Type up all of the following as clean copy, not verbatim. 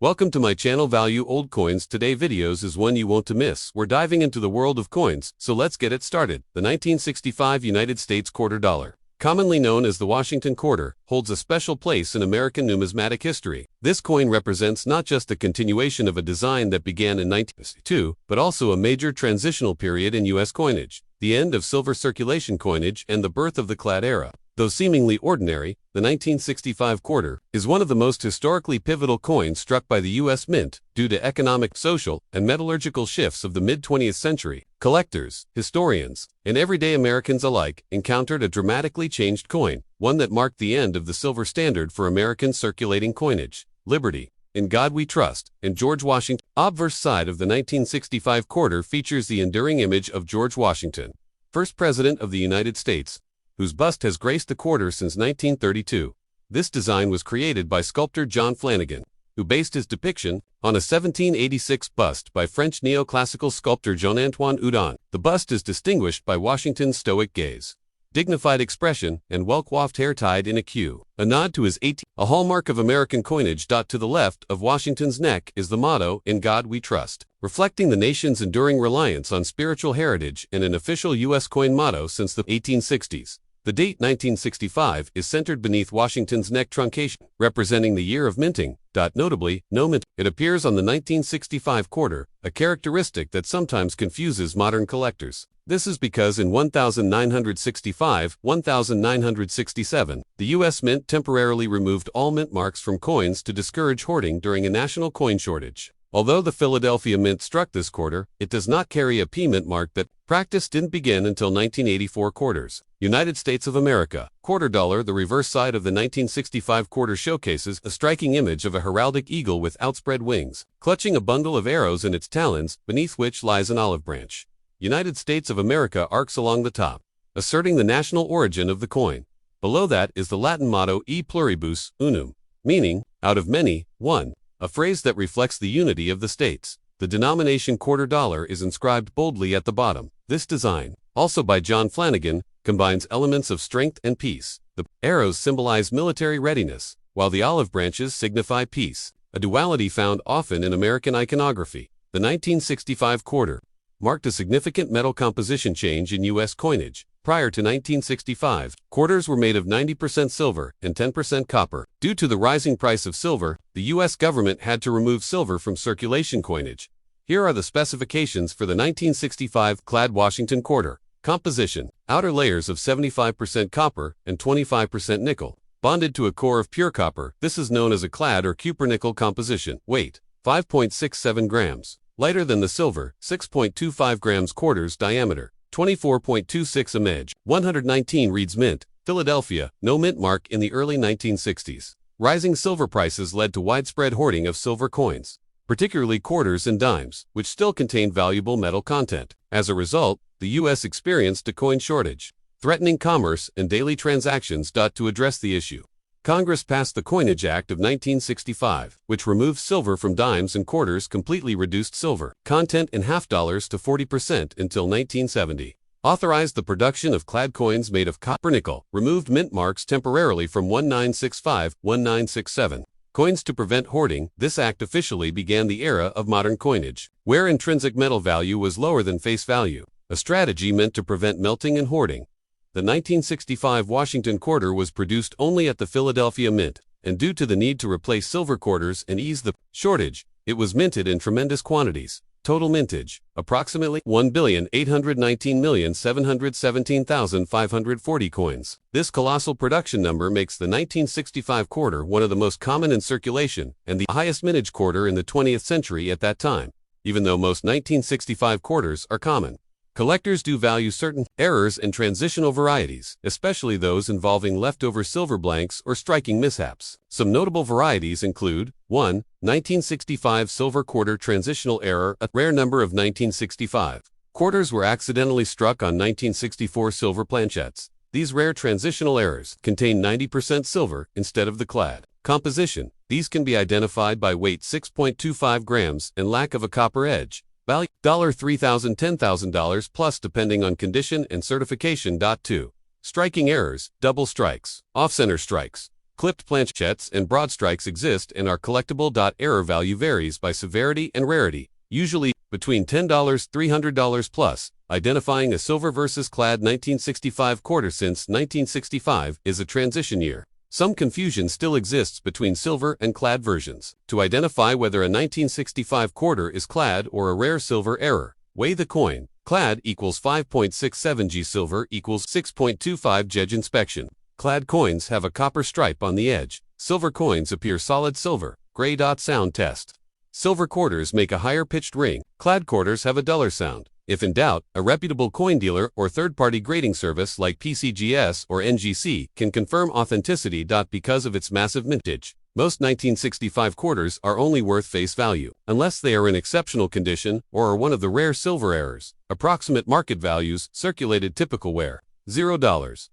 Welcome to my channel Value Old Coins. Today videos is one you won't to miss. We're diving into the world of coins, so let's get it started. The 1965 United States quarter dollar, commonly known as the Washington quarter, holds a special place in American numismatic history. This coin represents not just the continuation of a design that began in 1962, but also a major transitional period in U.S. coinage, the end of silver circulation coinage and the birth of the clad era. Though seemingly ordinary, the 1965 quarter is one of the most historically pivotal coins struck by the U.S. Mint due to economic, social, and metallurgical shifts of the mid-20th century. Collectors, historians, and everyday Americans alike encountered a dramatically changed coin, one that marked the end of the silver standard for American circulating coinage. Liberty, In God We Trust, and George Washington. Obverse side of the 1965 quarter features the enduring image of George Washington, first President of the United States, whose bust has graced the quarter since 1932. This design was created by sculptor John Flanagan, who based his depiction on a 1786 bust by French neoclassical sculptor Jean-Antoine Houdon. The bust is distinguished by Washington's stoic gaze, dignified expression, and well-coiffed hair tied in a queue, a nod to his a hallmark of American coinage. To the left of Washington's neck is the motto, "In God We Trust," reflecting the nation's enduring reliance on spiritual heritage and an official U.S. coin motto since the 1860s. The date 1965 is centered beneath Washington's neck truncation, representing the year of minting. Notably, no mint. It appears on the 1965 quarter, a characteristic that sometimes confuses modern collectors. This is because in 1965-1967, the U.S. Mint temporarily removed all mint marks from coins to discourage hoarding during a national coin shortage. Although the Philadelphia Mint struck this quarter, it does not carry a P mint mark. That practice didn't begin until 1984 quarters. United States of America, quarter dollar. The reverse side of the 1965 quarter showcases a striking image of a heraldic eagle with outspread wings, clutching a bundle of arrows in its talons, beneath which lies an olive branch. United States of America arcs along the top, asserting the national origin of the coin. Below that is the Latin motto E pluribus unum, meaning, out of many, one, a phrase that reflects the unity of the states. The denomination quarter dollar is inscribed boldly at the bottom. This design, also by John Flanagan, combines elements of strength and peace. The arrows symbolize military readiness, while the olive branches signify peace, a duality found often in American iconography. The 1965 quarter marked a significant metal composition change in U.S. coinage. Prior to 1965, quarters were made of 90% silver and 10% copper. Due to the rising price of silver, the U.S. government had to remove silver from circulation coinage. Here are the specifications for the 1965 clad Washington quarter. Composition: outer layers of 75% copper and 25% nickel, bonded to a core of pure copper. This is known as a clad or cupronickel composition. Weight: 5.67 grams. Lighter than the silver, 6.25 grams. Quarters diameter: 24.26 mm. 119 reads mint. Philadelphia, no mint mark in the early 1960s. Rising silver prices led to widespread hoarding of silver coins, particularly quarters and dimes, which still contain valuable metal content. As a result, the U.S. experienced a coin shortage, threatening commerce and daily transactions. To address the issue, Congress passed the Coinage Act of 1965, which removed silver from dimes and quarters, completely reduced silver content in half dollars to 40% until 1970, authorized the production of clad coins made of copper nickel, removed mint marks temporarily from 1965-1967 coins to prevent hoarding. This act officially began the era of modern coinage, where intrinsic metal value was lower than face value, a strategy meant to prevent melting and hoarding. The 1965 Washington quarter was produced only at the Philadelphia Mint, and due to the need to replace silver quarters and ease the shortage, it was minted in tremendous quantities. Total mintage: approximately 1,819,717,540 coins. This colossal production number makes the 1965 quarter one of the most common in circulation and the highest mintage quarter in the 20th century at that time. Even though most 1965 quarters are common, collectors do value certain errors and transitional varieties, especially those involving leftover silver blanks or striking mishaps. Some notable varieties include: 1. 1965 silver quarter transitional error. A rare number of 1965 quarters were accidentally struck on 1964 silver planchettes. These rare transitional errors contain 90% silver instead of the clad composition. These can be identified by weight: 6.25 grams and lack of a copper edge. Value: $3,000 $10,000 plus depending on condition and certification. 2. Striking errors: double strikes, off-center strikes, Clipped planchettes and broadstrikes exist and are collectible. Error value varies by severity and rarity, usually between $10 $300 plus. Identifying a silver versus clad 1965 quarter. Since 1965 is a transition year, some confusion still exists between silver and clad versions. To identify whether a 1965 quarter is clad or a rare silver error, weigh the coin. Clad equals 5.67 g, silver equals 6.25 g. Inspection. Clad coins have a copper stripe on the edge. Silver coins appear solid silver, gray. Sound test. Silver quarters make a higher pitched ring. Clad quarters have a duller sound. If in doubt, a reputable coin dealer or third-party grading service like PCGS or NGC can confirm authenticity. Because of its massive mintage, most 1965 quarters are only worth face value, unless they are in exceptional condition or are one of the rare silver errors. Approximate market values. Circulated typical wear, $0.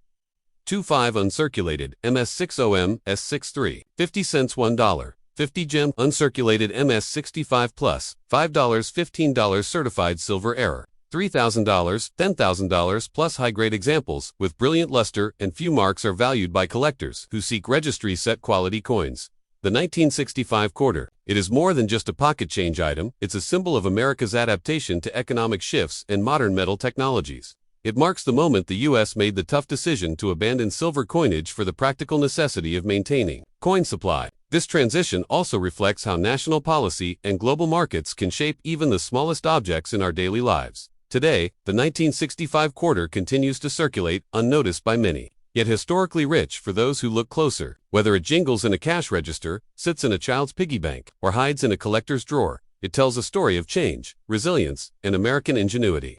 25 uncirculated, MS60M, S63, 50 cents $1. 50 gem uncirculated MS65 plus, $5 $15 certified silver error, $3,000 $10,000 plus. High-grade examples with brilliant luster and few marks are valued by collectors who seek registry set quality coins. The 1965 quarter. It is more than just a pocket change item, it's a symbol of America's adaptation to economic shifts and modern metal technologies. It marks the moment the U.S. made the tough decision to abandon silver coinage for the practical necessity of maintaining coin supply. This transition also reflects how national policy and global markets can shape even the smallest objects in our daily lives. Today, the 1965 quarter continues to circulate unnoticed by many, yet historically rich for those who look closer. Whether it jingles in a cash register, sits in a child's piggy bank, or hides in a collector's drawer, it tells a story of change, resilience, and American ingenuity.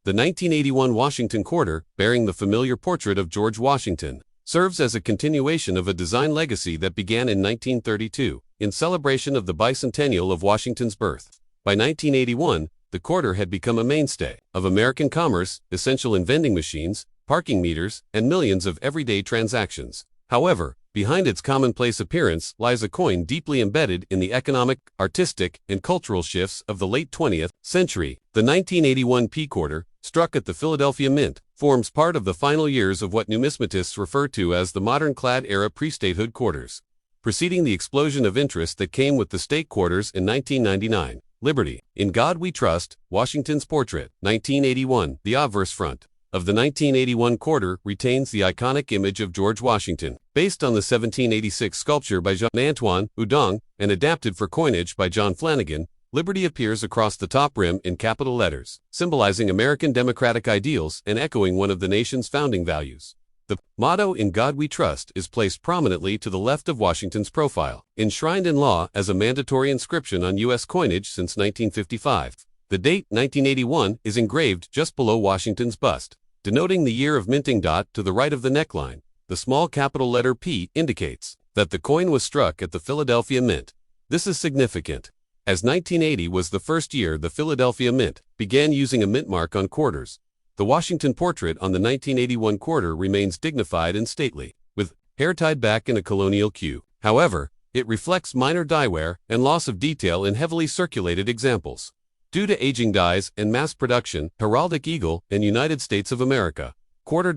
The 1981 Washington quarter, bearing the familiar portrait of George Washington, serves as a continuation of a design legacy that began in 1932, in celebration of the bicentennial of Washington's birth. By 1981, the quarter had become a mainstay of American commerce, essential in vending machines, parking meters, and millions of everyday transactions. However, behind its commonplace appearance lies a coin deeply embedded in the economic, artistic, and cultural shifts of the late 20th century. The 1981 P quarter, struck at the Philadelphia Mint, forms part of the final years of what numismatists refer to as the modern clad era pre-statehood quarters. Preceding the explosion of interest that came with the state quarters in 1999, Liberty, In God We Trust, Washington's Portrait, 1981, the obverse front of the 1981 quarter retains the iconic image of George Washington, based on the 1786 sculpture by Jean-Antoine Houdon and adapted for coinage by John Flanagan. Liberty appears across the top rim in capital letters, symbolizing American democratic ideals and echoing one of the nation's founding values. The motto "In God We Trust" is placed prominently to the left of Washington's profile, enshrined in law as a mandatory inscription on U.S. coinage since 1955. The date, 1981, is engraved just below Washington's bust, denoting the year of minting. To the right of the neckline, the small capital letter P indicates that the coin was struck at the Philadelphia Mint. This is significant, as 1980 was the first year the Philadelphia Mint began using a mint mark on quarters. The Washington portrait on the 1981 quarter remains dignified and stately, with hair tied back in a colonial queue. However, it reflects minor die wear and loss of detail in heavily circulated examples. Due to aging dies and mass production, heraldic eagle and United States of America, $quarter.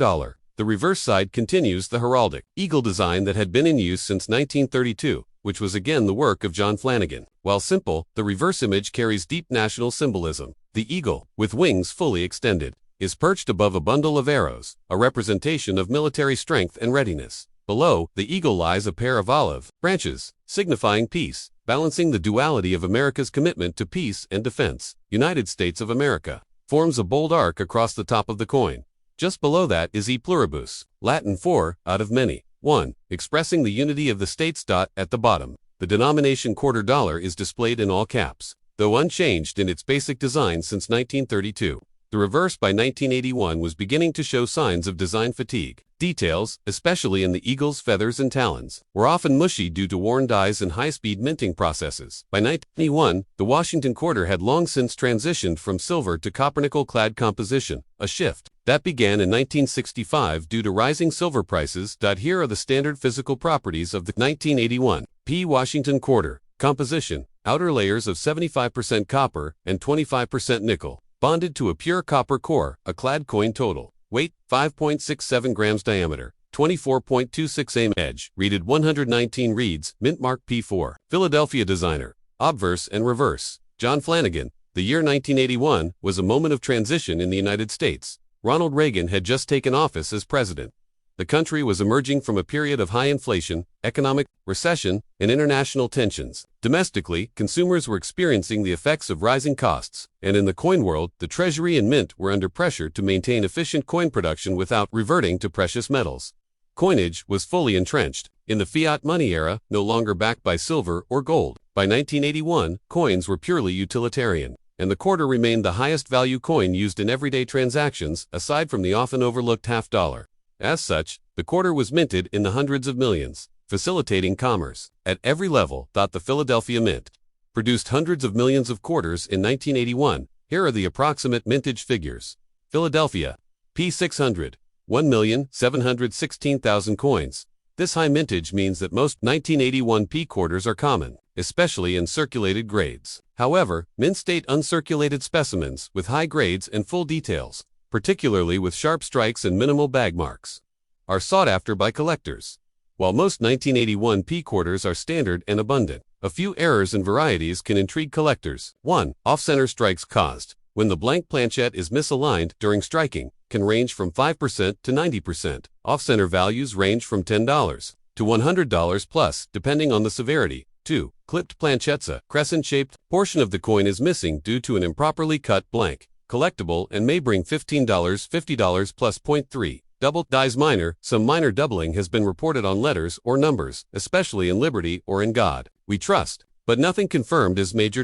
The reverse side continues the heraldic eagle design that had been in use since 1932, which was again the work of John Flanagan. While simple, the reverse image carries deep national symbolism. The eagle, with wings fully extended, is perched above a bundle of arrows, a representation of military strength and readiness. Below the eagle lies a pair of olive branches, signifying peace, balancing the duality of America's commitment to peace and defense. United States of America forms a bold arc across the top of the coin. Just below that is E pluribus, Latin for out of many, one, expressing the unity of the states. At the bottom, the denomination $quarter is displayed in all caps, though unchanged in its basic design since 1932. The reverse by 1981 was beginning to show signs of design fatigue. Details, especially in the eagle's feathers and talons, were often mushy due to worn dies and high-speed minting processes. By 1991, the Washington quarter had long since transitioned from silver to copper-nickel-clad composition, a shift that began in 1965 due to rising silver prices. Here are the standard physical properties of the 1981 P. Washington quarter. Composition: outer layers of 75% copper and 25% nickel, bonded to a pure copper core, a clad coin total. Weight, 5.67 grams diameter. 24.26 aim edge, readed 119 reads, mint mark P4. Philadelphia designer, obverse and reverse. John Flanagan. The year 1981 was a moment of transition in the United States. Ronald Reagan had just taken office as president. The country was emerging from a period of high inflation, economic recession, and international tensions. Domestically, consumers were experiencing the effects of rising costs, and in the coin world, the Treasury and Mint were under pressure to maintain efficient coin production without reverting to precious metals. Coinage was fully entrenched in the fiat money era, no longer backed by silver or gold. By 1981, coins were purely utilitarian, and the quarter remained the highest value coin used in everyday transactions, aside from the often overlooked half dollar. As such, the quarter was minted in the hundreds of millions, facilitating commerce at every level. The Philadelphia Mint produced hundreds of millions of quarters in 1981. Here are the approximate mintage figures. Philadelphia, P600, 1,716,000 coins. This high mintage means that most 1981 P quarters are common, especially in circulated grades. However, mint state uncirculated specimens with high grades and full details, particularly with sharp strikes and minimal bag marks, are sought after by collectors. While most 1981 P quarters are standard and abundant, a few errors and varieties can intrigue collectors. 1. Off-center strikes caused when the blank planchette is misaligned during striking can range from 5% to 90%. Off-center values range from $10 to $100 plus, depending on the severity. 2. Clipped planchettes. A crescent-shaped portion of the coin is missing due to an improperly cut blank. Collectible and may bring $15, $50 plus. 3. Double dies minor. Some minor doubling has been reported on letters or numbers, especially in Liberty or in God We Trust, but nothing confirmed as major.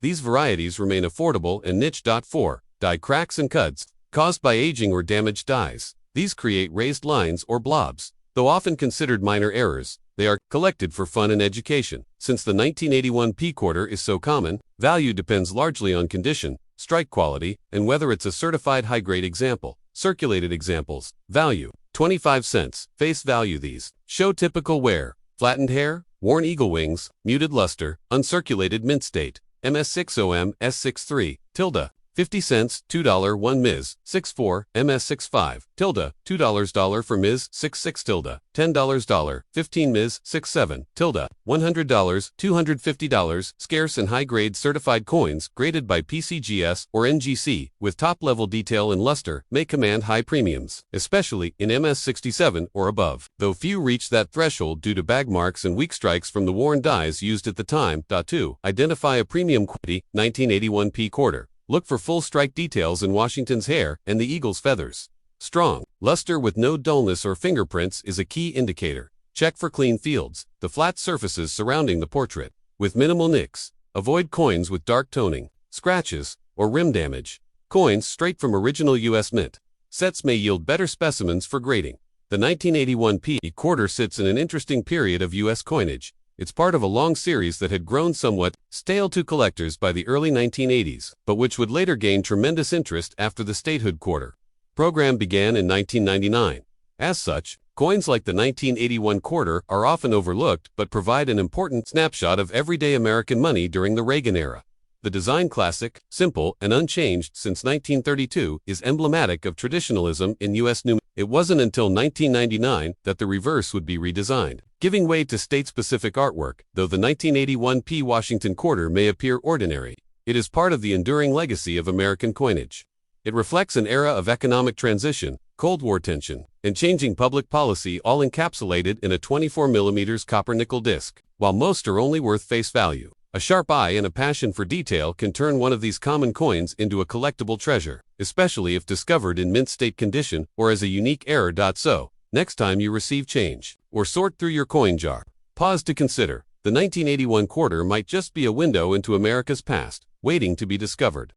These varieties remain affordable and niche. 4. Die cracks and cuts caused by aging or damaged dies. These create raised lines or blobs. Though often considered minor errors, they are collected for fun and education. Since the 1981 P quarter is so common, value depends largely on condition, strike quality, and whether it's a certified high-grade example. Circulated examples. Value, 25 cents. Face value. These show typical wear, flattened hair, worn eagle wings, muted luster, uncirculated mint state. MS60M S63, tilde, 50 cents, $2 1 Ms. 64, MS65, tilde, $2 for Ms. 66 tilde, $10 15 Ms. 67, tilde, $100, $250, scarce and high-grade certified coins graded by PCGS or NGC with top-level detail and luster may command high premiums, especially in MS67 or above, though few reach that threshold due to bag marks and weak strikes from the worn dies used at the time. 2. Identify a premium quantity. 1981 P quarter. Look for full strike details in Washington's hair and the eagle's feathers. Strong luster with no dullness or fingerprints is a key indicator. Check for clean fields, the flat surfaces surrounding the portrait, with minimal nicks. Avoid coins with dark toning, scratches, or rim damage. Coins straight from original U.S. Mint sets may yield better specimens for grading. The 1981 P quarter sits in an interesting period of U.S. coinage. It's part of a long series that had grown somewhat stale to collectors by the early 1980s, but which would later gain tremendous interest after the statehood quarter program began in 1999. As such, coins like the 1981 quarter are often overlooked but provide an important snapshot of everyday American money during the Reagan era. The design, classic, simple, and unchanged since 1932, is emblematic of traditionalism in U.S. numismatics. It wasn't until 1999 that the reverse would be redesigned, giving way to state-specific artwork. Though the 1981 P Washington quarter may appear ordinary, it is part of the enduring legacy of American coinage. It reflects an era of economic transition, Cold War tension, and changing public policy, all encapsulated in a 24mm copper-nickel disc. While most are only worth face value, a sharp eye and a passion for detail can turn one of these common coins into a collectible treasure, especially if discovered in mint state condition or as a unique error. So, next time you receive change or sort through your coin jar, pause to consider. The 1981 quarter might just be a window into America's past, waiting to be discovered.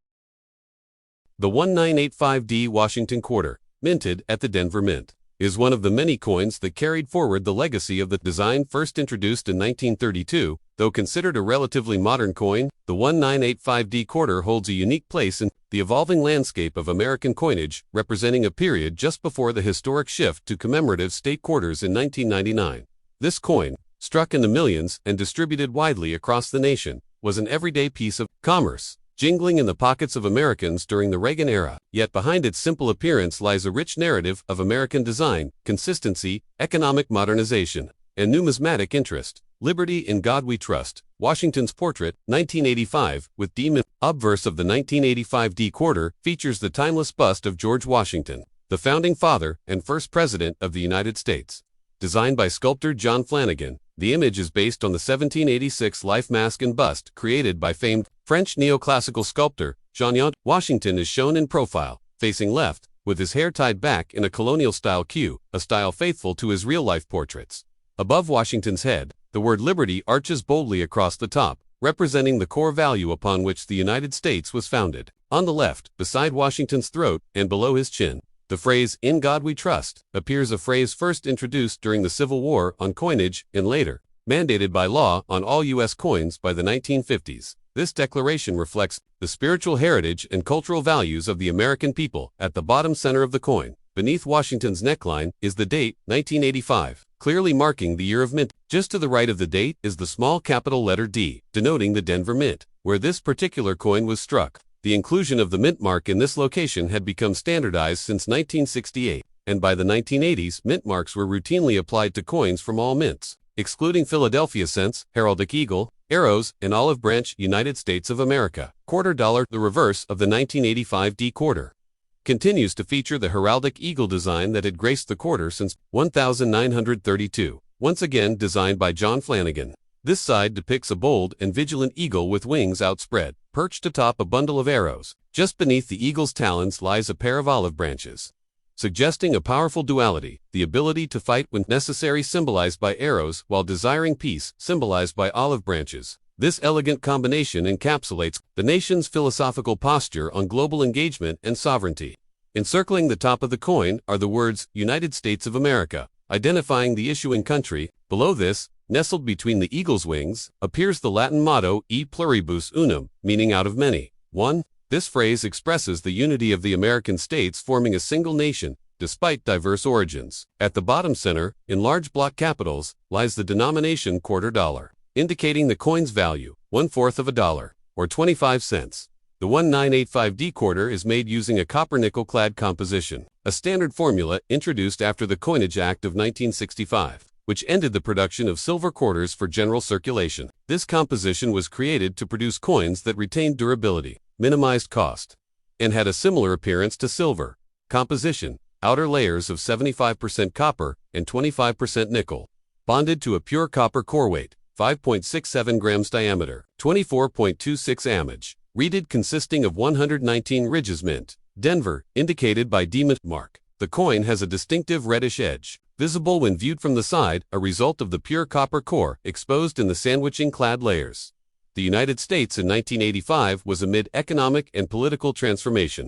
The 1985D Washington quarter, minted at the Denver Mint, is one of the many coins that carried forward the legacy of the design first introduced in 1932. Though considered a relatively modern coin, the 1985D quarter holds a unique place in the evolving landscape of American coinage, representing a period just before the historic shift to commemorative state quarters in 1999. This coin, struck in the millions and distributed widely across the nation, was an everyday piece of commerce. jingling in the pockets of Americans during the Reagan era. Yet behind its simple appearance lies a rich narrative of American design, consistency, economic modernization, and numismatic interest. Liberty in God We Trust. Washington's Portrait, 1985, with D. Obverse of the 1985 D quarter, features the timeless bust of George Washington, the founding father and first president of the United States. Designed by sculptor John Flanagan, the image is based on the 1786 life mask and bust created by famed French neoclassical sculptor Jean-Yves. Washington is shown in profile, facing left, with his hair tied back in a colonial-style queue, a style faithful to his real-life portraits. Above Washington's head, the word Liberty arches boldly across the top, representing the core value upon which the United States was founded. On the left, beside Washington's throat and below his chin, the phrase, "In God We Trust," appears, a phrase first introduced during the Civil War on coinage and later mandated by law on all U.S. coins by the 1950s. This declaration reflects the spiritual heritage and cultural values of the American people. At the bottom center of the coin, beneath Washington's neckline, is the date, 1985, clearly marking the year of mint. Just to the right of the date is the small capital letter D, denoting the Denver Mint, where this particular coin was struck. The inclusion of the mint mark in this location had become standardized since 1968, and by the 1980s, mint marks were routinely applied to coins from all mints, excluding Philadelphia cents, heraldic eagle, arrows, and olive branch. United States of America. Quarter dollar, the reverse of the 1985 D quarter, continues to feature the heraldic eagle design that had graced the quarter since 1932, once again designed by John Flanagan. This side depicts a bold and vigilant eagle with wings outspread, perched atop a bundle of arrows. Just beneath the eagle's talons lies a pair of olive branches, suggesting a powerful duality, the ability to fight when necessary symbolized by arrows while desiring peace symbolized by olive branches. This elegant combination encapsulates the nation's philosophical posture on global engagement and sovereignty. Encircling the top of the coin are the words, United States of America, identifying the issuing country. Below this, nestled between the eagle's wings, appears the Latin motto, E pluribus unum, meaning out of many, one. This phrase expresses the unity of the American states forming a single nation, despite diverse origins. At the bottom center, in large block capitals, lies the denomination quarter dollar, indicating the coin's value, 1/4 of a dollar, or 25 cents. The 1985 D quarter is made using a copper nickel-clad composition, a standard formula introduced after the Coinage Act of 1965, which ended the production of silver quarters for general circulation. This composition was created to produce coins that retained durability, minimized cost, and had a similar appearance to silver. Composition: outer layers of 75% copper and 25% nickel, bonded to a pure copper core weight, 5.67 grams diameter, 24.26 ampage. Reeded consisting of 119 ridges. Mint, Denver, indicated by D mint mark. The coin has a distinctive reddish edge, visible when viewed from the side, a result of the pure copper core exposed in the sandwiching clad layers. The United States in 1985 was amid economic and political transformation.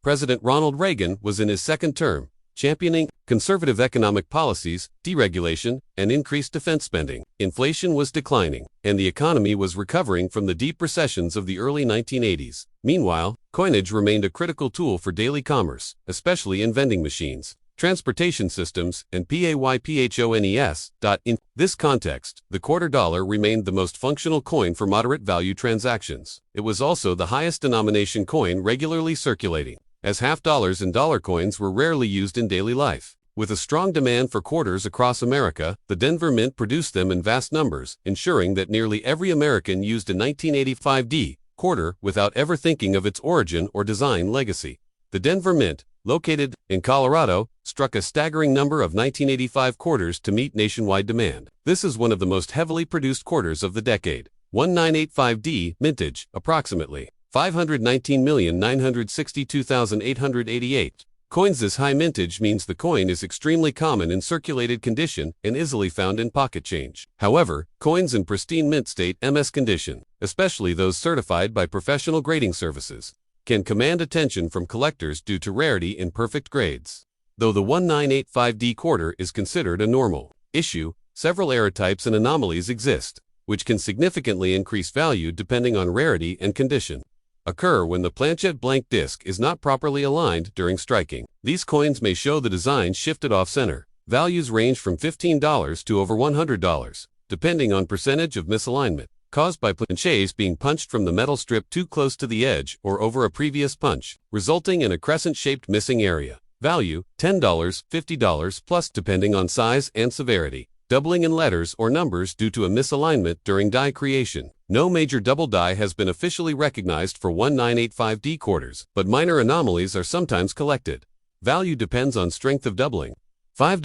President Ronald Reagan was in his second term, championing conservative economic policies, deregulation, and increased defense spending. Inflation was declining, and the economy was recovering from the deep recessions of the early 1980s. Meanwhile, coinage remained a critical tool for daily commerce, especially in vending machines, transportation systems, and payphoness. In this context, the quarter dollar remained the most functional coin for moderate value transactions. It was also the highest denomination coin regularly circulating, as half dollars and dollar coins were rarely used in daily life. With a strong demand for quarters across America, the Denver Mint produced them in vast numbers, ensuring that nearly every American used a 1985 D quarter without ever thinking of its origin or design legacy. The Denver Mint, located in Colorado, struck a staggering number of 1985 quarters to meet nationwide demand. This is one of the most heavily produced quarters of the decade. 1985 D mintage, approximately 519,962,888 coins. This high mintage means the coin is extremely common in circulated condition and easily found in pocket change. However, coins in pristine mint state MS condition, especially those certified by professional grading services, can command attention from collectors due to rarity in perfect grades. Though the 1985 D quarter is considered a normal issue, several error types and anomalies exist, which can significantly increase value depending on rarity and condition. Occur when the planchette blank disc is not properly aligned during striking. These coins may show the design shifted off-center. Values range from $15 to over $100, depending on percentage of misalignment. caused by planchets being punched from the metal strip too close to the edge or over a previous punch, resulting in a crescent-shaped missing area. Value, $10, $50 plus depending on size and severity. Doubling in letters or numbers due to a misalignment during die creation. No major double die has been officially recognized for 1985D quarters, but minor anomalies are sometimes collected. Value depends on strength of doubling. $5,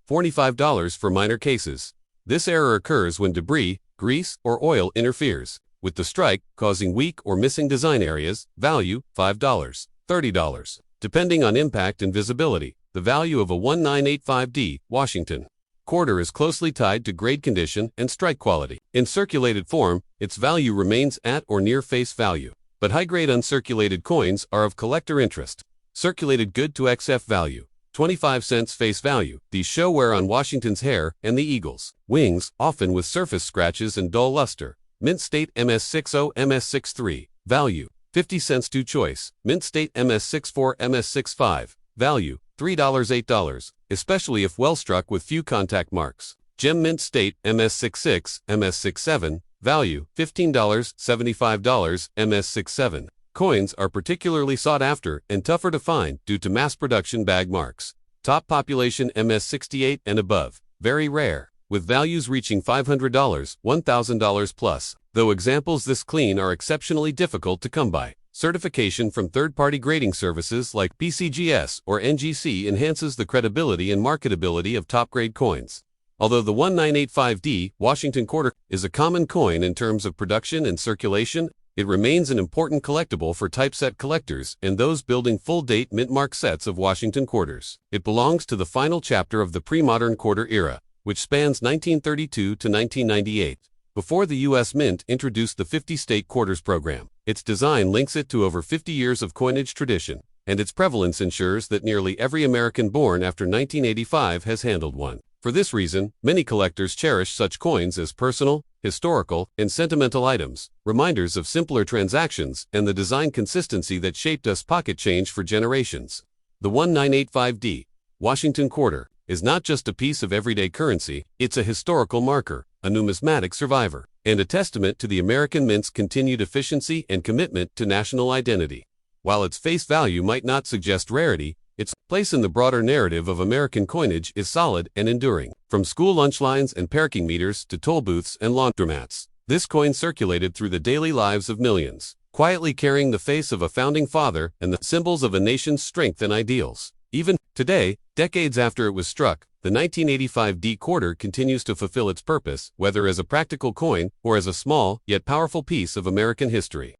$45 for minor cases. This error occurs when debris, grease, or oil interferes with the strike, causing weak or missing design areas. Value, $5, $30. Depending on impact and visibility, the value of a 1985D Washington quarter is closely tied to grade condition and strike quality. In circulated form, its value remains at or near face value, but high-grade uncirculated coins are of collector interest. Circulated good to XF value, 25 cents face value. These show wear on Washington's hair and the Eagles' wings, often with surface scratches and dull luster. Mint State MS60 MS63, value, 50 cents to choice. Mint State MS64 MS65, value, $3 $8, especially if well struck with few contact marks. Gem Mint State MS66 MS67, value, $15 $75 MS67. Coins are particularly sought after and tougher to find due to mass production bag marks. Top population MS68 and above, very rare, with values reaching $500, $1,000 plus, though examples this clean are exceptionally difficult to come by. Certification from third-party grading services like PCGS or NGC enhances the credibility and marketability of top-grade coins. Although the 1985D Washington quarter is a common coin in terms of production and circulation, it remains an important collectible for typeset collectors and those building full-date mint-mark sets of Washington quarters. It belongs to the final chapter of the pre-modern quarter era, which spans 1932 to 1998. Before the U.S. Mint introduced the 50-state quarters program, its design links it to over 50 years of coinage tradition, and its prevalence ensures that nearly every American born after 1985 has handled one. For this reason, many collectors cherish such coins as personal, historical, and sentimental items, reminders of simpler transactions and the design consistency that shaped us pocket change for generations. The 1985D Washington quarter is not just a piece of everyday currency, it's a historical marker, a numismatic survivor, and a testament to the American Mint's continued efficiency and commitment to national identity. While its face value might not suggest rarity, its place in the broader narrative of American coinage is solid and enduring. From school lunch lines and parking meters to toll booths and laundromats, this coin circulated through the daily lives of millions, quietly carrying the face of a founding father and the symbols of a nation's strength and ideals. Even today, decades after it was struck, the 1985D quarter continues to fulfill its purpose, whether as a practical coin or as a small yet powerful piece of American history.